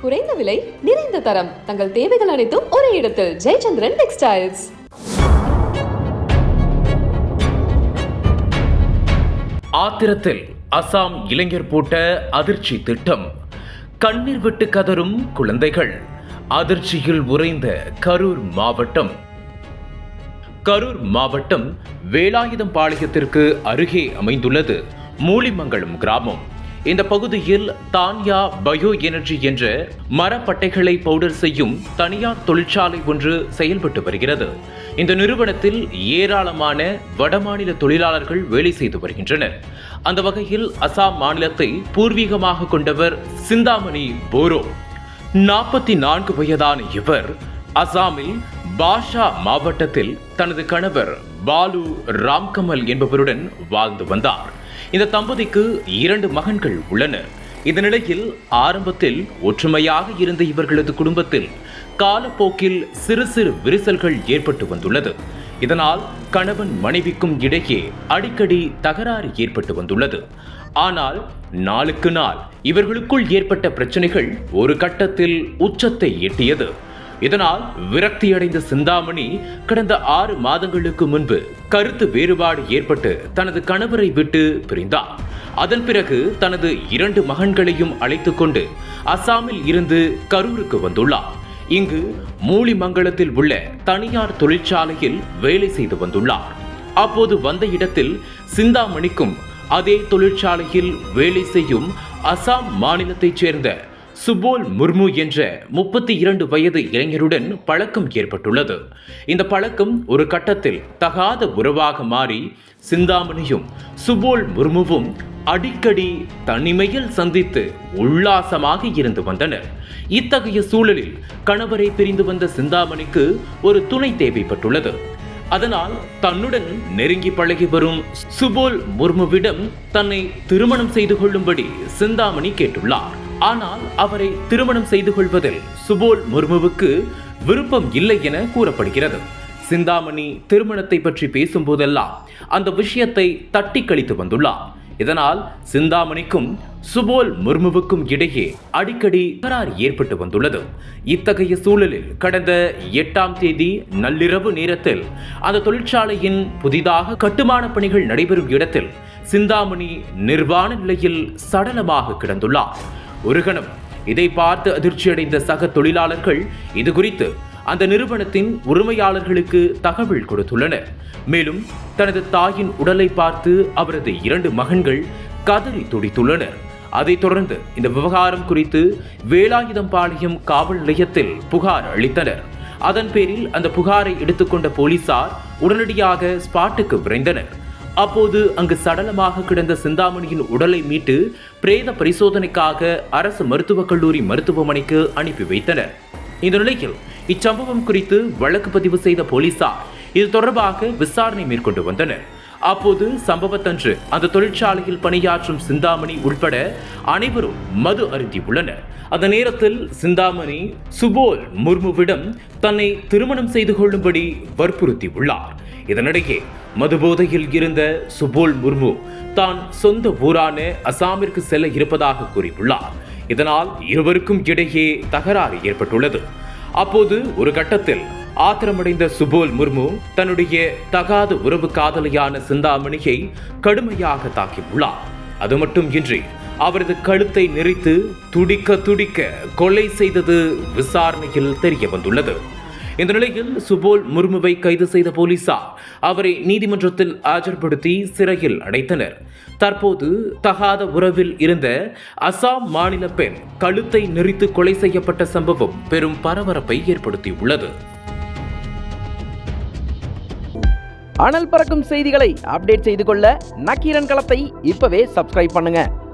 குறைந்த விலை, நிறைந்த தரம். தங்கள் தேவைகள் அனைத்தும் ஒரே இடத்தில். ஜெயச்சந்திரன் டெக்ஸ்டைல்ஸ். ஆத்திரத்தில் அசாம் இளைஞர் போட்ட அதிர்ச்சி திட்டம். கண்ணீர் விட்டு கதறும் குழந்தைகள். அதிர்ச்சியில் உறைந்த கரூர் மாவட்டம். கரூர் மாவட்டம் வேலாயுதம் பாளையத்திற்கு அருகே அமைந்துள்ளது மூலிமங்கலம் கிராமம். இந்த பகுதியில் தான்யா பயோ எனர்ஜி என்ற மரப்பட்டைகளை பவுடர் செய்யும் தனியார் தொழிற்சாலை ஒன்று செயல்பட்டு வருகிறது. இந்த நிறுவனத்தில் ஏராளமான வடமாநில தொழிலாளர்கள் வேலை செய்து வருகின்றனர். அந்த வகையில் அசாம் மாநிலத்தை பூர்வீகமாக கொண்டவர் சிந்தாமணி போரோ. 44 வயதான இவர் அசாமில் பாஷா மாவட்டத்தில் தனது கணவர் பாலு ராம்கமல் என்பவருடன் வாழ்ந்து வந்தார். இந்த தம்பதிக்கு 2 மகன்கள் உள்ளனர். இந்த நிலையில் ஆரம்பத்தில் ஒற்றுமையாக இருந்த இவர்களது குடும்பத்தில் காலப்போக்கில் சிறு சிறு விரிசல்கள் ஏற்பட்டு வந்துள்ளது. இதனால் கணவன் மனைவிக்கும் இடையே அடிக்கடி தகராறு ஏற்பட்டு வந்துள்ளது. ஆனால் நாளுக்கு நாள் இவர்களுக்குள் ஏற்பட்ட பிரச்சனைகள் ஒரு கட்டத்தில் உச்சத்தை எட்டியது. இதனால் விரக்தியடைந்த சிந்தாமணி கடந்த 6 மாதங்களுக்கு முன்பு கருத்து வேறுபாடு ஏற்பட்டு தனது கணவரை விட்டு பிரிந்தார். அதன் பிறகு தனது 2 மகன்களையும் அழைத்துக் கொண்டு அசாமில் இருந்து கரூருக்கு வந்துள்ளார். இங்கு மூலிமங்கலத்தில் உள்ள தனியார் தொழிற்சாலையில் வேலை செய்து வந்துள்ளார். அப்போது வந்த இடத்தில் சிந்தாமணிக்கும் அதே தொழிற்சாலையில் வேலை செய்யும் அசாம் மாநிலத்தைச் சேர்ந்த சுபோல் முர்மு என்ற 32 வயது இளைஞருடன் பழக்கம் ஏற்பட்டுள்ளது. இந்த பழக்கம் ஒரு கட்டத்தில் தகாத உறவாக மாறி சிந்தாமணியும் சுபோல் முர்முவும் அடிக்கடி தனிமையில் சந்தித்து உல்லாசமாக இருந்து வந்தனர். இத்தகைய சூழலில் கணவரை பிரிந்து வந்த சிந்தாமணிக்கு ஒரு துணை தேவைப்பட்டுள்ளது. அதனால் தன்னுடன் நெருங்கி பழகி வரும் சுபோல் முர்முவிடம் தன்னை திருமணம் செய்து கொள்ளும்படி சிந்தாமணி கேட்டுள்ளார். ஆனால் அவரை திருமணம் செய்து கொள்வதில் சுபோல் முர்முவுக்கு விருப்பம் இல்லை என கூறப்படுகிறது. சிந்தாமணி திருமணத்தை பற்றி பேசும்போதெல்லாம் அந்த விஷயத்தை தட்டி கழித்து வந்துள்ளார். இதனால் சிந்தாமணிக்கும் சுபோல் முர்முவுக்கும் இடையே அடிக்கடி தகராறு ஏற்பட்டு வந்துள்ளது. இத்தகைய சூழலில் கடந்த 8ஆம் தேதி நள்ளிரவு நேரத்தில் அந்த தொழிற்சாலையின் புதிதாக கட்டுமான பணிகள் நடைபெறும் இடத்தில் சிந்தாமணி நிர்வாண நிலையில் சடலமாக கிடந்துள்ளார். ஒரு கணம் இதை பார்த்து அதிர்ச்சியடைந்த சக தொழிலாளர்கள் இது குறித்து அந்த நிறுவனத்தின் உரிமையாளர்களுக்கு தகவல் கொடுத்துள்ளனர். மேலும் தனது தாயின் உடலை பார்த்து அவரது 2 மகன்கள் கதறி துடித்துள்ளனர். அதைத் தொடர்ந்து இந்த விவகாரம் குறித்து வேலாயுதம் பாளையம் காவல் நிலையத்தில் புகார் அளித்தனர். அதன் பேரில் அந்த புகாரை எடுத்துக்கொண்ட போலீசார் உடனடியாக ஸ்பாட்டுக்கு விரைந்தனர். அப்போது அங்கு சடலமாக கிடந்த சிந்தாமணியின் உடலை மீட்டு பிரேத பரிசோதனைக்காக அரசு மருத்துவக் கல்லூரி மருத்துவமனைக்கு அனுப்பி வைத்தனர். இந்த நிலையில் இச்சம்பவம் குறித்து வழக்கு பதிவு செய்த போலீசார் இது தொடர்பாக விசாரணை மேற்கொண்டு வந்தனர். அப்போது சம்பவத்தன்று அந்த தொழிற்சாலையில் பணியாற்றும் சிந்தாமணி உட்பட அனைவரும் மது அருந்தி உள்ளனர். அந்த நேரத்தில் சிந்தாமணி சுபோல் முர்முவிடம் தன்னை திருமணம் செய்து கொள்ளும்படி வற்புறுத்தி உள்ளார். இதனிடையே மதுபோதையில் இருந்த சுபோல் முர்மு தான் சொந்த ஊரான அசாமிற்கு செல்ல இருப்பதாக கூறியுள்ளார். இதனால் இருவருக்கும் இடையே தகராறு ஏற்பட்டுள்ளது. அப்போது ஒரு கட்டத்தில் ஆத்திரமடைந்த சுபோல் முர்மு தன்னுடைய தகாத உறவு காதலியான சிந்தாமணியை கடுமையாக தாக்கியுள்ளார். அது மட்டும் இன்றி அவரது கழுத்தை நெரித்து துடிக்க துடிக்க கொலை செய்தது விசாரணையில் தெரிய வந்துள்ளது. இந்த நிலையில் சுபோல் முர்முவை கைது செய்த போலீசார் அவரை நீதிமன்றத்தில் ஆஜர்படுத்தி சிறையில் அடைத்தனர். தற்போது தகாத உறவில் இருந்த அசாம் மாநில பெண் கழுத்தை நெரித்து கொலை செய்யப்பட்ட சம்பவம் பெரும் பரபரப்பை ஏற்படுத்தியுள்ளது. அனல் பறக்கும் செய்திகளை அப்டேட் செய்து கொள்ள நக்கீரன் களத்தை இப்பவே சப்ஸ்கிரைப் பண்ணுங்க.